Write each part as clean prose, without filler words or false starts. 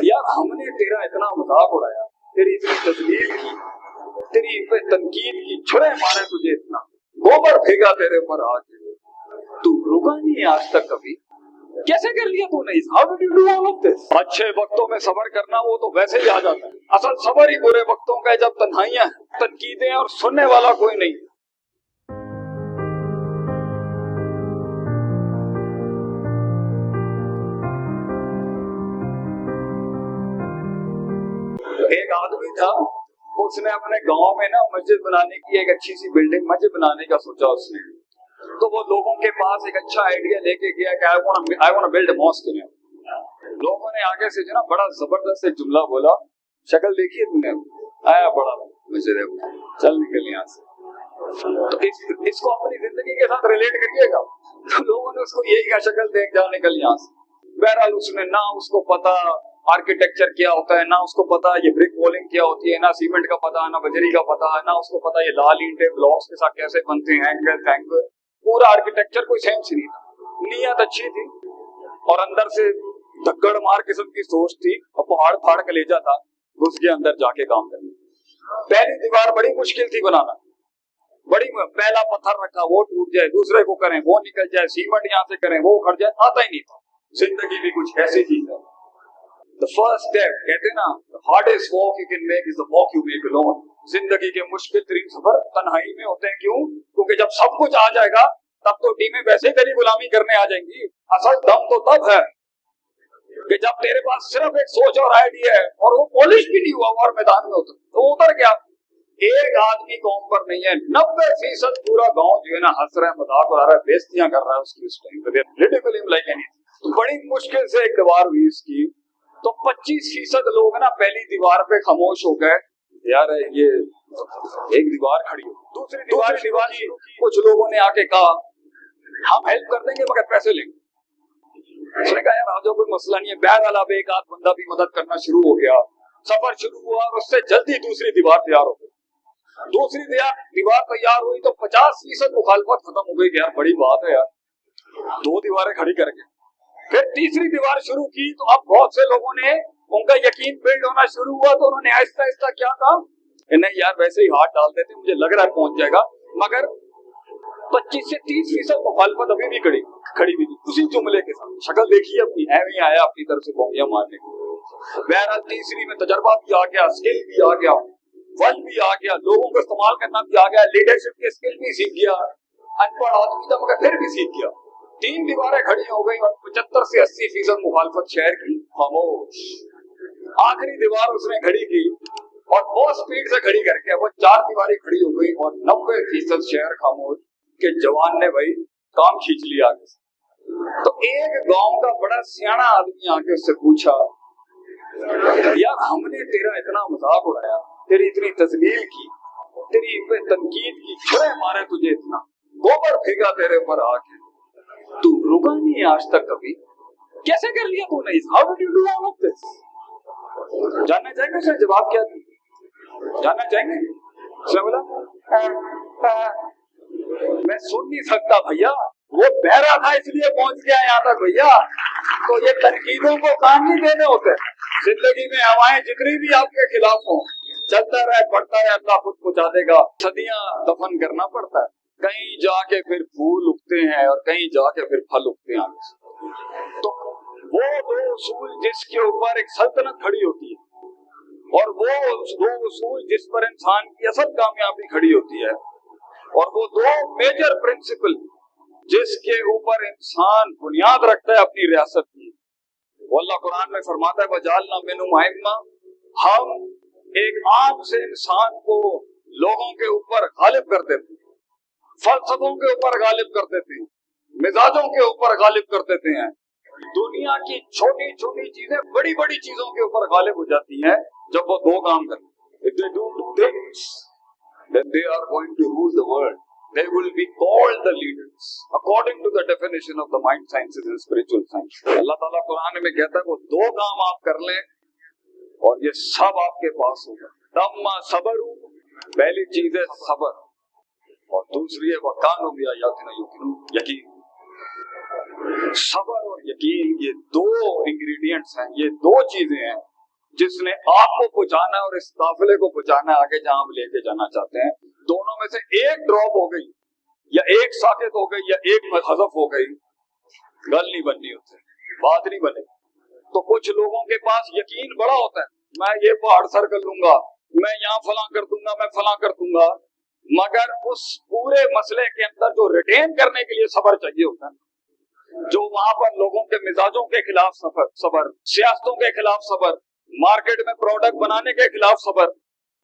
यार हमने तेरा इतना मजाक उड़ाया, तेरी इतनी तस्लील की, तेरी पे तनकीद की, छुरे मारे तुझे इतना, गोबर फेंका तेरे पर आके, तू रुका नहीं आज तक कभी। कैसे कर लिया तूने? How did you do all of this? अच्छे वक्तों में सबर करना वो तो वैसे ही आ जाता है, असल सबर ही बुरे वक्तों का है, जब तन्हाइयां तनकीदें और सुनने वाला कोई नहीं। एक आदमी था, उसने अपने गांव में ना मस्जिद बनाने की, एक अच्छी सी बिल्डिंग मस्जिद बनाने का सोचा उसने। तो वो लोगों के पास एक अच्छा आइडिया लेके गया कि I want to build a mosque in. लोगों ने आगे से जो ना बड़ा जबरदस्त एक जुमला बोला, शक्ल देखिए तूने, आया बड़ा मस्जिद है, चल निकल यहाँ से। तो इसको अपनी जिंदगी के साथ रिलेट करिएगा। तो लोगों ने उसको यही कहा, शक्ल देख जा, निकल यहाँ से। बहरहाल उसने ना उसको पता आर्किटेक्चर क्या होता है, ना उसको पता ये ब्रिक वॉलिंग क्या होती है, ना सीमेंट का पता, ना बजरी का पता, ना उसको पता ये लाल ईंटें ब्लॉक्स के साथ कैसे बनते हैं, एंगल, पूरा आर्किटेक्चर कोई सेंस नहीं था। नीयत अच्छी थी और अंदर से धक्कड़ मार किस्म की सोच थी, और पहाड़ फाड़ कलेजा था, घुस के अंदर जाके काम करना। पहली दीवार बड़ी मुश्किल थी बनाना, पहला पत्थर रखा, वो टूट जाए, दूसरे को करें वो निकल जाए, सीमेंट यहाँ से करें वो उखड़ जाए, आता ही नहीं था। जिंदगी भी कुछ ऐसी चीज है। The first step, कहते हैं ना, the hardest walk you can make is the walk you make alone। जिंदगी के मुश्किल तरीन सफर तन्हाई में होते हैं। क्यों? क्योंकि जब सब कुछ आ जाएगा तब तो टीमें वैसे ही तेरी गुलामी करने आ जाएंगी। असल दम तो तब है कि जब तेरे पास सिर्फ एक सोच और आइडिया है और वो पॉलिश भी नहीं हुआ और मैदान में उतर, तो उतर गया। एक आदमी कौम पर नहीं है, 90% पूरा गांव जो है ना हंस रहा है, मजाक उड़ा रहा है, बेइज्जतियां कर रहा है उसकी। उस टाइम पे रिडिकुल हिम लाइक एनीथिंग। बड़ी मुश्किल से एक दीवार हुई इसकी, तो 25% लोग ना पहली दीवार पे खामोश हो गए, यार ये एक दीवार खड़ी हो, दूसरी दीवार की। कुछ लोगों ने आके कहा हम हेल्प कर देंगे मगर पैसे लेंगे। उसने कहा यार आज कोई मसला नहीं है। बहरहाल अब एक आध बंदा भी मदद करना शुरू हो गया, सफर शुरू हुआ और उससे जल्दी दूसरी दीवार तैयार हो गई। दूसरी दीवार तैयार हुई तो 50% मुखालफत खत्म हो गई। यार बड़ी बात है यार, 2 दीवारें खड़ी करके। फिर तीसरी दीवार शुरू की तो अब बहुत से लोगों ने, उनका यकीन बिल्ड होना शुरू हुआ, तो उन्होंने आहिस्ता आहिस्ता क्या कहा, नहीं यार वैसे ही हाथ डाल देते, मुझे लग रहा है पहुंच जाएगा। मगर 25 से 30% मुखालफत अभी भी खड़ी हुई थी उसी जुमले के साथ। शक्ल देखिए अपनी, ऐਵੇਂ ही आया अपनी तरफ से बोंगियां मारने को। बहरहाल तीसरी में तजर्बा भी आ गया, स्किल भी आ गया, फल भी आ गया, लोगों को इस्तेमाल करना भी आ गया, लीडरशिप के स्किल भी सीख गया। अनपढ़ आदमी था मगर फिर भी सीख गया। 3 दीवारें खड़ी हो गई और 75 से 80% मुखालफत शहर की खामोश। आखिरी दीवार उसने खड़ी की और बहुत स्पीड से खड़ी करके वो 4 दीवारें खड़ी हो गई और 90% शहर खामोश। के जवान ने भाई काम खींच लिया आगे से। तो एक गांव का बड़ा सियाना आदमी आके उससे पूछा, यार हमने तेरा इतना मजाक उड़ाया, तेरी इतनी तजलील की, तेरी पे तनकीद की, छुरे मारे तुझे इतना, गोबर फेंका तेरे पर आके, तू रुका नहीं आज तक कभी। कैसे कर लिया तूने? How did you do all of this? जानना चाहेंगे उसने जवाब क्या दिया? जानना चाहेंगे? उसने बोला मैं सुन नहीं सकता भैया, वो बहरा था इसलिए पहुंच गया यहाँ तक भैया। तो ये तनकीदों को काम नहीं देने होते। जिंदगी में हवाएं जितनी भी आपके खिलाफ हो, चलता रहे, बढ़ता रहे, अल्लाह खुद पहुंचा देगा। सदियां दफन करना पड़ता है, कहीं जाके फिर फूल उगते हैं और कहीं जाके फिर फल उगते हैं। तो वो 2 उसूल जिसके ऊपर एक सल्तनत खड़ी होती है और वो 2 उसूल जिस पर इंसान की असल कामयाबी खड़ी होती है, और वो 2 मेजर प्रिंसिपल जिसके ऊपर इंसान बुनियाद रखता है अपनी रियासत की। वो अल्लाह कुरान में फरमाता है वजालना मिनहुम अइम्मा, हम एक आम से इंसान को लोगों के ऊपर गालिब कर देते हैं, फलसफों के ऊपर गालिब कर देते हैं, मिजाजों के ऊपर गालिब कर देते हैं। दुनिया की छोटी छोटी चीजें बड़ी बड़ी चीजों के ऊपर गालिब हो जाती हैं जब वो 2 काम करते हैं। If they do 2 things, then they are going to rule the world. They will be called the leaders according to the definition of the mind sciences and spiritual science. अल्लाह ताला कुरान में कहता है वो 2 काम आप कर लें और ये सब आपके पास होगा। तम्मा सबरू, पहली चीज है सबर और दूसरी है वकानो बिआयातिना युकिनून, यकीन। सब्र और यकीन, ये दो इंग्रेडिएंट्स हैं, ये दो चीजें हैं जिसने आपको पहुंचाना है और इस काफिले को पहुंचाना है आगे जहां हम लेके जाना चाहते हैं। दोनों में से एक ड्रॉप हो गई या एक साकित हो गई या एक हज़फ हो गई, गल नहीं बननी होती, बात नहीं बनेगी। तो कुछ लोगों के पास यकीन बड़ा होता है, मैं ये पहाड़ सर कर लूंगा, मैं यहाँ फलां कर दूंगा, मैं फलां कर दूंगा, मगर उस पूरे मसले के अंदर जो रिटेन करने के लिए सब्र चाहिए होता है, जो वहां पर लोगों के मिजाजों के खिलाफ सब्र, सियासतों के खिलाफ सब्र, मार्केट में प्रोडक्ट बनाने के खिलाफ सब्र,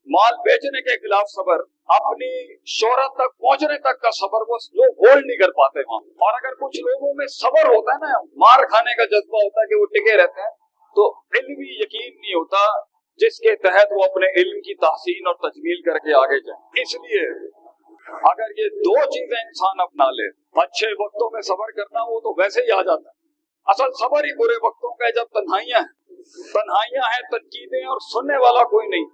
माल बेचने के खिलाफ सब्र, अपनी शोहरत तक पहुंचने तक का सब्र, वो लोग होल्ड नहीं कर पाते वहां। और अगर कुछ लोगों में सब्र होता है ना, मार खाने का जज्बा होता है कि वो टिके रहते हैं, तो इल्मी यकीन नहीं होता जिसके तहत वो अपने इल्म की तहसीन और तजमील करके आगे जाए। इसलिए अगर ये दो चीजें इंसान अपना ले, अच्छे वक्तों में सब्र करना वो तो वैसे ही आ जाता है, असल सब्र ही बुरे वक्तों का है, जब तन्हाइयां हैं, तन्कीदें और सुनने वाला कोई नहीं,